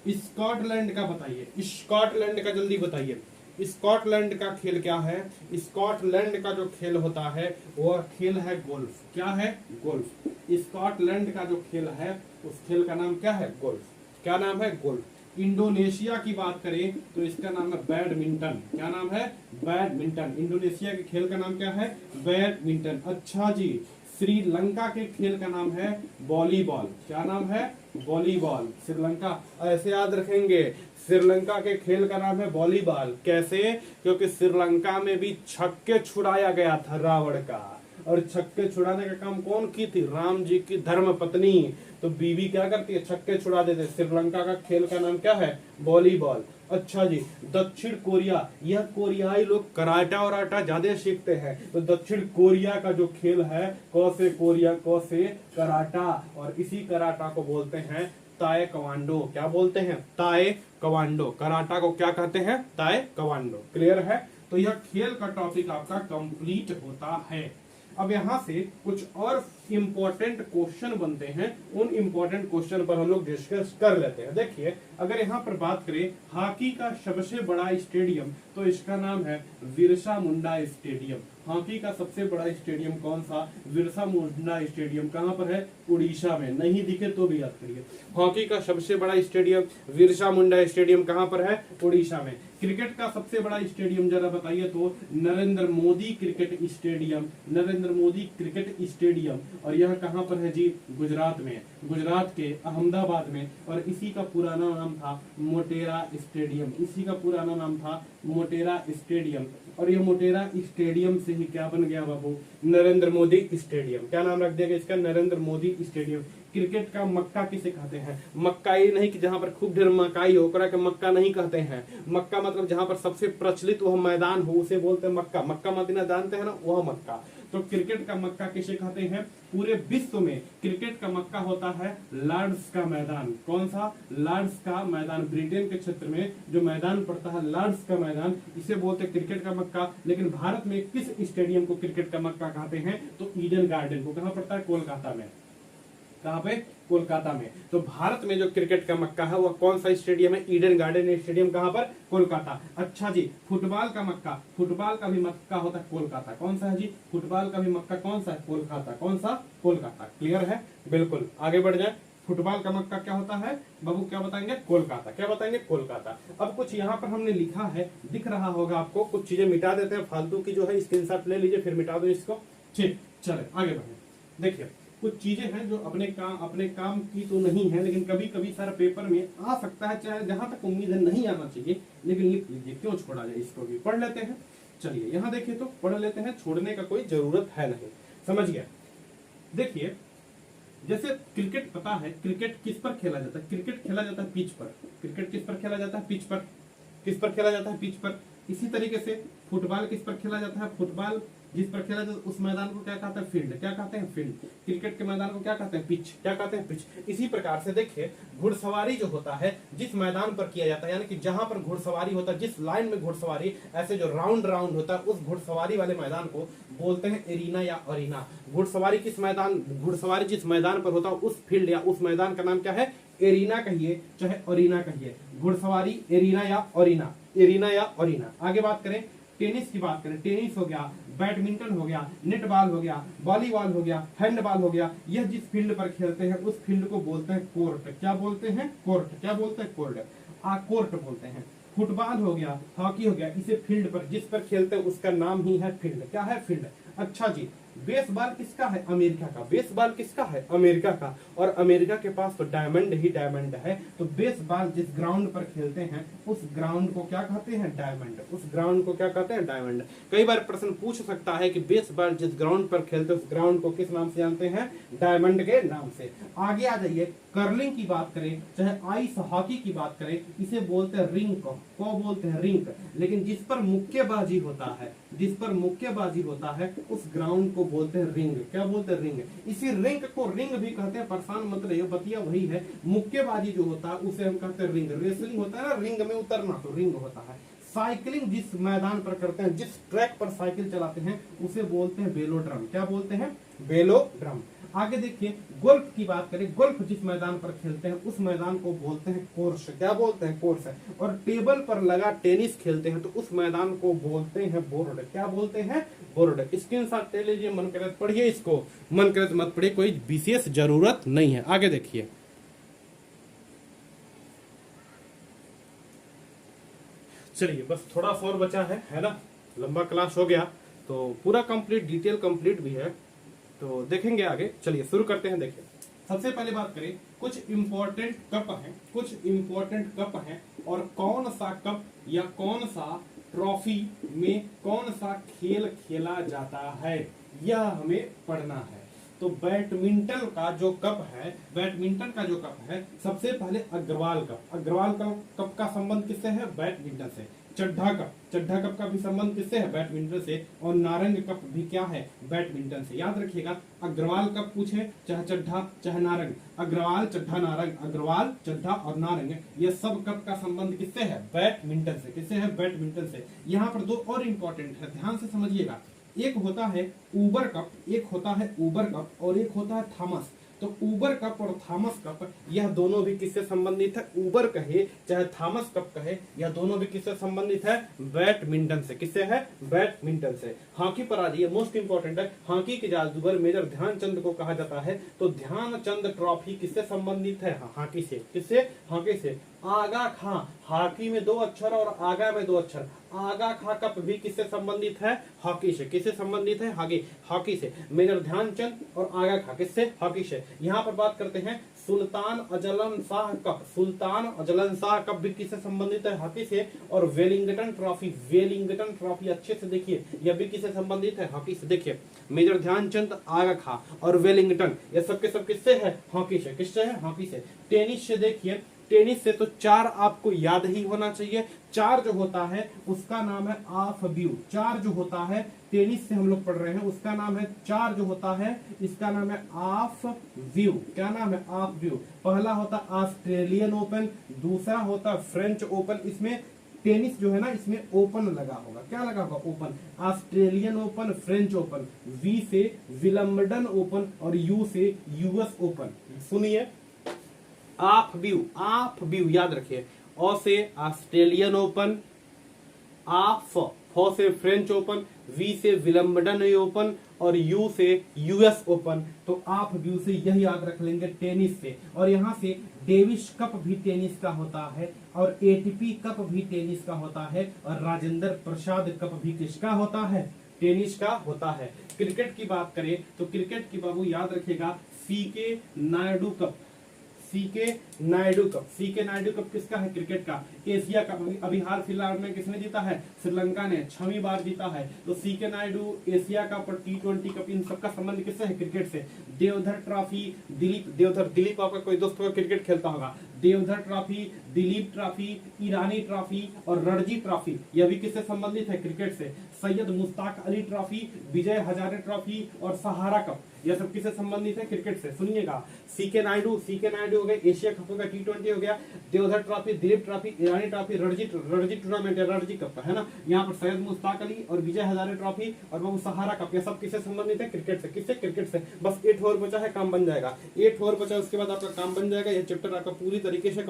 स्कॉटलैंड का बताइए, स्कॉटलैंड का जल्दी बताइए। स्कॉटलैंड का खेल क्या है? स्कॉटलैंड का जो खेल होता है वो खेल है गोल्फ। क्या है? गोल्फ। स्कॉटलैंड का जो खेल है उस खेल का नाम क्या है? गोल्फ। क्या नाम है? गोल्फ। इंडोनेशिया की बात करें तो इसका नाम है बैडमिंटन। क्या नाम है? बैडमिंटन। इंडोनेशिया के खेल का नाम क्या है? बैडमिंटन। अच्छा जी श्रीलंका के खेल का नाम है वॉलीबॉल। क्या नाम है? वॉलीबॉल। श्रीलंका ऐसे याद रखेंगे, श्रीलंका के खेल का नाम है वॉलीबॉल। कैसे? क्योंकि श्रीलंका में भी छक्के छुड़ाया गया था रावण का, और छक्के छुड़ाने का काम कौन की थी? राम जी की धर्म पत्नी। तो बीवी क्या करती है? छक्के छुड़ा देते। श्रीलंका का खेल का नाम क्या है? वॉलीबॉल। अच्छा जी दक्षिण कोरिया, यह कोरियाई लोग कराटा और आटा ज्यादा सीखते हैं, तो दक्षिण कोरिया का जो खेल है कौसे कोरिया, कौसे कराटा, और इसी कराटा को बोलते हैं ताए कवांडो। क्या बोलते हैं? ताए कवांडो। कराटा को क्या कहते हैं? ताए कवांडो। क्लियर है? तो यह खेल का टॉपिक आपका कंप्लीट होता है। अब यहाँ से कुछ और इंपॉर्टेंट क्वेश्चन बनते हैं, उन इंपॉर्टेंट क्वेश्चन पर हम लोग डिस्कस कर लेते हैं। देखिए, अगर यहाँ पर बात करें हॉकी का सबसे बड़ा स्टेडियम, तो इसका नाम है बिरसा मुंडा स्टेडियम। हॉकी का सबसे बड़ा स्टेडियम कौन सा? बिरसा मुंडा स्टेडियम। कहाँ पर है? उड़ीसा में। नहीं दिखे तो भी याद करिए, हॉकी का सबसे बड़ा स्टेडियम बिरसा मुंडा स्टेडियम कहाँ पर है? उड़ीसा में। क्रिकेट का सबसे बड़ा स्टेडियम जरा बताइए तो Narendra Modi cricket stadium, Narendra Modi cricket stadium. और यह कहाँ पर है जी? गुजरात में, गुजरात के अहमदाबाद में। और इसी का पुराना नाम था मोटेरा स्टेडियम, इसी का पुराना नाम था मोटेरा स्टेडियम। और ये मोटेरा स्टेडियम से ही क्या बन गया बाबू? नरेंद्र मोदी स्टेडियम। क्या नाम रख दिया गया इसका? नरेंद्र मोदी स्टेडियम। क्रिकेट का मक्का किसे कहते हैं? मक्का ये नहीं कि जहां पर खूब ढेर मकाई हो, ओकरा के मक्का नहीं कहते हैं। मक्का मतलब जहां पर सबसे प्रचलित वह मैदान हो उसे बोलते हैं मक्का। मक्का मदीना जानते हैं ना, वह मक्का। तो क्रिकेट का मक्का किसे कहते हैं? पूरे विश्व में क्रिकेट का मक्का होता है लॉर्ड्स का मैदान। कौन सा? लॉर्ड्स का मैदान। ब्रिटेन के क्षेत्र में जो मैदान पड़ता है लॉर्ड्स का मैदान, इसे बोलते हैं क्रिकेट का मक्का। लेकिन भारत में किस स्टेडियम को क्रिकेट का मक्का कहते हैं? तो ईडन गार्डन को। कहां पड़ता है? कोलकाता में। कहां पे? कोलकाता में। तो भारत में जो क्रिकेट का मक्का है वह कौन सा स्टेडियम है? Eden garden stadium. कहां पर? कोलकाता। अच्छा जी, फुटबॉल का मक्का, फुटबॉल का भी मक्का होता है कोलकाता। कौन सा है जी? फुटबॉल का भी मक्का कौन सा है? कोलकाता। कौन सा? कोलकाता। क्लियर है? बिल्कुल, आगे बढ़ जाए। फुटबॉल का मक्का क्या होता है बाबू? क्या बताएंगे? कोलकाता। क्या बताएंगे? कोलकाता। अब कुछ यहाँ पर हमने लिखा है, दिख रहा होगा आपको। कुछ चीजें मिटा देते हैं, फालतू की जो है स्क्रीनशॉट ले लीजिए, फिर मिटा दो इसको। ठीक, चले आगे बढ़े। देखिए, कुछ चीजें हैं जो अपने काम की तो नहीं है, लेकिन कभी कभी सर पेपर में आ सकता है, चाहे जहां तक उम्मीद है नहीं आना चाहिए, लेकिन लिख लीजिए, क्यों छोड़ा जाए, इसको भी पढ़ लेते हैं। चलिए यहाँ देखिए, तो पढ़ लेते हैं, छोड़ने का कोई जरूरत है नहीं। समझ गया? देखिए, जैसे क्रिकेट पता है, क्रिकेट किस पर खेला जाता है? क्रिकेट खेला जाता है पिच पर। क्रिकेट किस पर खेला जाता है? पिच पर। किस पर खेला जाता है? पिच पर। इसी तरीके से फुटबॉल किस पर खेला जाता है? फुटबॉल जिस पर खेला जाता है उस मैदान को क्या कहते हैं? फील्ड। क्या कहते हैं? फील्ड। क्रिकेट के मैदान को क्या कहते हैं? पिच। क्या कहते हैं? पिच। इसी प्रकार से देखिए, घुड़सवारी जो होता है जिस मैदान पर किया जाता है, यानी कि जहां पर घुड़सवारी होता है, जिस लाइन में घुड़सवारी ऐसे जो राउंड राउंड होता है, उस घुड़सवारी वाले मैदान को बोलते हैं एरिना या अरीना। घुड़सवारी किस मैदान, घुड़सवारी जिस मैदान पर होता है उस फील्ड या उस मैदान का नाम क्या है? एरिना कहिए चाहे अरीना कहिए। घुड़सवारी एरिना या अरीना, एरिना या अरीना। आगे बात करें, टेनिस की बात करें, टेनिस हो गया, बैडमिंटन हो गया, नेटबॉल हो गया, वॉलीबॉल हो गया, हैंडबॉल हो गया। यह जिस फील्ड पर खेलते हैं उस फील्ड को बोलते हैं कोर्ट। क्या बोलते हैं? कोर्ट। क्या बोलते हैं? कोर्ट। कोर्ट बोलते हैं। फुटबॉल हो गया, हॉकी हो गया, इसे फील्ड पर जिस पर खेलते हैं उसका नाम ही है फील्ड। क्या है? फील्ड। अच्छा जी, बेसबॉल किसका है? अमेरिका का। बेसबॉल किसका है? अमेरिका का। और अमेरिका के पास तो डायमंड ही डायमंड है। तो बेसबॉल जिस ग्राउंड पर खेलते हैं उस ग्राउंड को क्या कहते हैं? डायमंड। उस ग्राउंड को क्या कहते हैं? डायमंड। कई बार प्रश्न पूछ सकता है कि बेसबॉल जिस ग्राउंड पर खेलते हैं उस ग्राउंड को किस नाम से जानते हैं? डायमंड के नाम से। आगे आ जाइए, कर्लिंग की बात करें चाहे आइस हॉकी की बात करें, इसे बोलते हैं रिंक। को बोलते हैं? रिंक। लेकिन जिस पर मुक्केबाजी होता है, जिस पर मुक्केबाजी होता है उस ग्राउंड को बोलते हैं रिंग। क्या बोलते हैं? रिंग। इसी रिंग को रिंग भी कहते हैं, परेशान मत रहिए, बतिया वही है। मुक्केबाजी जो होता है उसे हम कहते हैं रिंग। रेसलिंग होता है ना, रिंग में उतरना, तो रिंग होता है। साइकिलिंग जिस मैदान पर करते हैं, जिस ट्रैक पर साइकिल चलाते हैं उसे बोलते हैं वेलोड्रम। क्या बोलते हैं? वेलोड्रम। आगे देखिए, गोल्फ की बात करें, गोल्फ जिस मैदान पर खेलते हैं उस मैदान को बोलते हैं कोर्स। क्या बोलते हैं? कोर्स। और टेबल पर लगा टेनिस खेलते हैं तो उस मैदान को बोलते हैं बोर्ड। क्या बोलते हैं? बोर्ड। स्क्रीनशॉट ले लीजिए, मन करे पढ़िए इसको, मन करे मत पढ़िए, कोई विशेष जरूरत नहीं है। आगे देखिए, चलिए बस थोड़ा सा और बचा है ना, लंबा क्लास हो गया तो पूरा कंप्लीट, डिटेल कंप्लीट भी है, तो देखेंगे आगे। चलिए शुरू करते हैं। देखिए, सबसे पहले बात करें, कुछ इंपॉर्टेंट कप हैं, कुछ इंपॉर्टेंट कप हैं, और कौन सा कप या कौन सा ट्रॉफी में कौन सा खेल खेला जाता है यह हमें पढ़ना है। तो बैडमिंटन का जो कप है सबसे पहले अग्रवाल कप का संबंध किससे है? बैडमिंटन से। चड्ढा कप का भी संबंध किससे है? बैडमिंटन से। और नारंग कप भी क्या है? बैडमिंटन से। याद रखिएगा, अग्रवाल कप पूछे चाहे चड्ढा चाहे नारंग, अग्रवाल चड्ढा नारंग, अग्रवाल चड्ढा और नारंग, ये सब कप का संबंध किससे है? बैडमिंटन से। किससे है? बैडमिंटन से। यहाँ पर दो और इंपॉर्टेंट है, ध्यान से समझिएगा। एक होता है ऊबर कप और एक होता है थॉमस। तो ऊबर कप और थॉमस कप यह दोनों भी किससे संबंधित है? ऊबर कहे चाहे थॉमस कप कहे, यह दोनों भी किससे संबंधित है? बैडमिंटन से। किससे है? बैडमिंटन से। हॉकी पर आ जाइए, मोस्ट इंपॉर्टेंट है। हॉकी के जादूगर मेजर ध्यानचंद को कहा जाता है, तो ध्यानचंद ट्रॉफी किससे संबंधित है? हॉकी से। किससे? हॉकी से। आगा खां, हॉकी में 2 अक्षर और आगा में 2 अक्षर, आगा खां कप भी किससे संबंधित है? हॉकी से। किससे संबंधित है? हॉकी से। मेजर ध्यानचंद और आगा खां किससे? हॉकी से। यहाँ पर बात करते हैं सुल्तान अजलन शाह कप भी किससे संबंधित है? हॉकी से। और वेलिंगटन ट्रॉफी अच्छे से देखिए, यह भी किससे संबंधित है? हॉकी से। देखिए, मेजर ध्यानचंद, आगा खां और वेलिंगटन, ये सब के सब किससे है? हॉकी से। किससे है? हॉकी से। टेनिस से देखिए, टेनिस से तो 4 आपको याद ही होना चाहिए। 4 जो होता है उसका नाम है ऑफ व्यू। 4 जो होता है टेनिस से हम लोग पढ़ रहे हैं, उसका नाम है 4 जो होता है, इसका नाम है ऑफ व्यू। क्या नाम है? Of view. पहला होता ऑस्ट्रेलियन ओपन, दूसरा होता फ्रेंच ओपन। इसमें टेनिस जो है ना, इसमें ओपन लगा होगा। क्या लगा होगा? Open. Australian open, French open, V से विलम्बडन ओपन और यू से यूएस ओपन। सुनिए, ऑफ व्यू याद रखिए। ओ से ऑस्ट्रेलियन ओपन, फो से फ्रेंच ओपन, वी से विलम्बडन ओपन और यू से यूएस ओपन। तो ऑफ व्यू से यही याद रख लेंगे, टेनिस से। और यहाँ से डेविस कप भी टेनिस का होता है और एटीपी कप भी टेनिस का होता है और राजेंद्र प्रसाद कप भी किसका होता है? टेनिस का होता है। क्रिकेट की बात करें तो क्रिकेट की बाबू याद रखिएगा, सीके नायडू कप किसका है? क्रिकेट का। एशिया कप अभी हाल फिलहाल में किसने जीता है? श्रीलंका ने 6वीं बार जीता है। तो सीके नायडू, एशिया कप और T20 कप, इन सबका संबंध किससे है? क्रिकेट से। देवधर ट्रॉफी, दिलीप आपका कोई दोस्त होगा क्रिकेट खेलता होगा। देवधर ट्रॉफी, दिलीप ट्रॉफी, ईरानी ट्रॉफी और रणजी ट्रॉफी, यह भी किससे संबंधित है? क्रिकेट से। सैयद मुश्ताक अली ट्रॉफी, विजय हजारे ट्रॉफी और सहारा कप, यह सब किससे संबंधित है? क्रिकेट से। सुनिएगा, सीके नायडू हो गए, एशिया कप हो गया, T20 हो गया, देवधर ट्रॉफी, दिलीप ट्रॉफी, ईरानी ट्रॉफी, रणजी टूर्नामेंट है, रणजी कप है ना। यहाँ पर सैयद मुश्ताक अली और विजय हजारे ट्रॉफी और वो सहारा कप, यह सब किससे संबंधित है? क्रिकेट से। किससे? क्रिकेट से। बस 8 ओवर बचा है, काम बन जाएगा। 8 ओवर बचा, उसके बाद आपका काम बन जाएगा। यह चैप्टर आपका पूरी तरीके से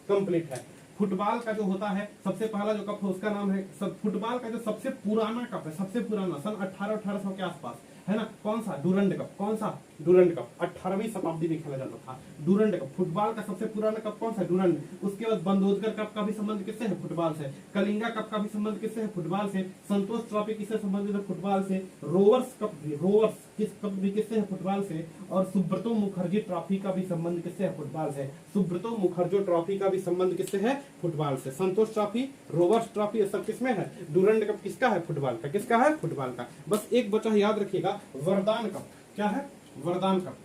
कंप्लीट है। फुटबॉल का जो होता है सबसे पहला जो कप है उसका नाम है, फुटबॉल का जो सबसे पुराना कप है, सबसे पुराना सन 1800 के आसपास है ना, कौन सा? Durand cup. कौन सा? Durand cup. 18वीं शताब्दी में खेला जाता था डूरंड कप। फुटबॉल का सबसे पुराना कप कौन सा? डूरंड। उसके बाद बंदोदकर कप का भी संबंध किससे है? फुटबॉल से। कलिंगा कप का भी संबंध किससे है? फुटबॉल से। संतोष ट्रॉफी किससे संबंधित है? फुटबॉल से। रोवर्स कप भी किससे है? फुटबॉल से। और सुब्रतो मुखर्जी ट्रॉफी का भी संबंध किससे है? फुटबॉल से। सुब्रतो मुखर्जी ट्रॉफी का भी संबंध किससे है? फुटबॉल से। संतोष ट्रॉफी, रोवर्स ट्रॉफी, ये सब किसमें है? डूरंड कप किसका है? फुटबॉल का। किसका है? फुटबॉल का। बस एक बचा याद रखिएगा, वरदान कप। क्या है? वरदान कप।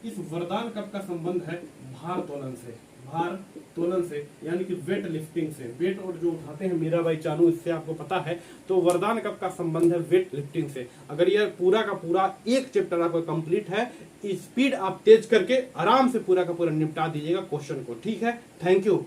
इस वरदान कप का संबंध है भारोत्तोलन से, यानी कि वेट लिफ्टिंग से। वेट और जो उठाते हैं मीरा बाई चानू, इससे आपको पता है। तो वरदान कप का संबंध है वेट लिफ्टिंग से। अगर यह पूरा का पूरा एक चैप्टर आपका कंप्लीट है, स्पीड आप तेज करके आराम से पूरा का पूरा निपटा दीजिएगा क्वेश्चन को। ठीक है, थैंक यू।